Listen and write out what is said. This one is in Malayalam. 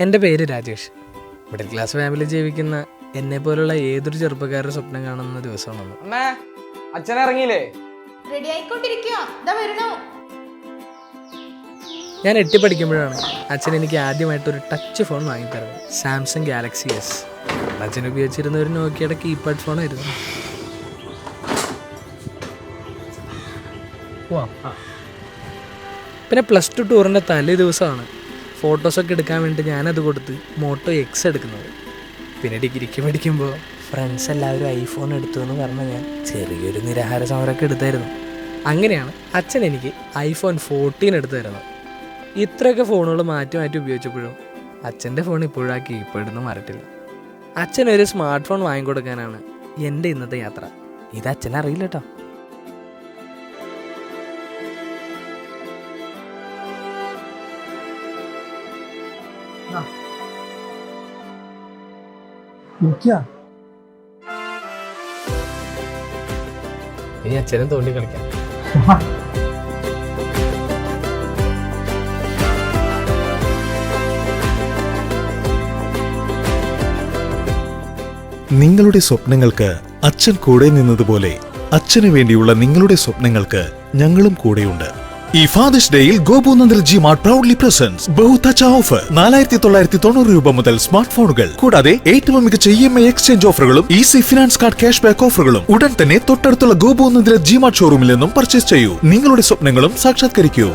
എൻ്റെ പേര് രാജേഷ്. മിഡിൽ ക്ലാസ് ഫാമിലി ജീവിക്കുന്ന എന്നെ പോലുള്ള ഏതൊരു ചെറുപ്പക്കാരുടെ സ്വപ്നം കാണുന്ന ദിവസമാണ്. അമ്മേ, അച്ഛൻ ഇറങ്ങിയില്ലേ? റെഡി ആയിക്കൊണ്ടിരിക്കുക. ഞാൻ 8 പഠിക്കുമ്പോഴാണ് അച്ഛൻ എനിക്ക് ആദ്യമായിട്ടൊരു ടച്ച് ഫോൺ വാങ്ങിത്തരുന്നത്. Samsung Galaxy S. അച്ഛൻ ഉപയോഗിച്ചിരുന്ന ഒരു നോക്കിയുടെ കീപാഡ് ഫോണായിരുന്നു. പിന്നെ +2 ടൂറിൻ്റെ തലേ ദിവസമാണ് ഫോട്ടോസൊക്കെ എടുക്കാൻ വേണ്ടി ഞാനത് കൊടുത്ത് Moto X എടുക്കുന്നത്. പിന്നെ ഡിഗ്രിക്ക് പഠിക്കുമ്പോൾ ഫ്രണ്ട്സ് എല്ലാവരും ഐഫോൺ എടുത്തു എന്ന് പറഞ്ഞാൽ ഞാൻ ചെറിയൊരു നിരാഹാര സമരമൊക്കെ എടുത്തായിരുന്നു. അങ്ങനെയാണ് അച്ഛൻ എനിക്ക് iPhone 14 എടുത്തു തരുന്നത്. ഇത്രയൊക്കെ ഫോണുകൾ മാറ്റി മാറ്റി ഉപയോഗിച്ചപ്പോഴും അച്ഛൻ്റെ ഫോൺ ഇപ്പോഴും ആ കീപാഡൊന്നും മാറിയിട്ടില്ല. അച്ഛനൊരു സ്മാർട്ട് ഫോൺ വാങ്ങിക്കൊടുക്കാനാണ് എൻ്റെ ഇന്നത്തെ യാത്ര. ഇത് അച്ഛനറിയില്ല കേട്ടോ. ഇനി അച്ഛനെ തോണ്ടി കളിക്കാം. നിങ്ങളുടെ സ്വപ്നങ്ങൾക്ക് അച്ഛൻ കൂടെ നിന്നതുപോലെ അച്ഛന് വേണ്ടിയുള്ള നിങ്ങളുടെ സ്വപ്നങ്ങൾക്ക് ഞങ്ങളും കൂടെയുണ്ട്. ഈ ഫാദേഴ്സ് ഡേയിൽ ഗോപുനന്ദർ ജിമാർട്ട് പ്രൗഡ്ലി പ്രസൻസ് ബഹുതച്ച ഓഫർ. 4990 രൂപ മുതൽ സ്മാർട്ട് ഫോണുകൾ, കൂടാതെ ഏറ്റവും മികച്ച EMI എക്സ്ചേഞ്ച് ഓഫറുകളും easy finance card cash back ഓഫറുകളും. ഉടൻ തന്നെ തൊട്ടടുത്തുള്ള ഗോപുനന്ദർ ജിമാർട്ട് ഷോറൂമിൽ നിന്നും പർച്ചേസ് ചെയ്യൂ. നിങ്ങളുടെ സ്വപ്നങ്ങളും സാക്ഷാത്കരിക്കൂ.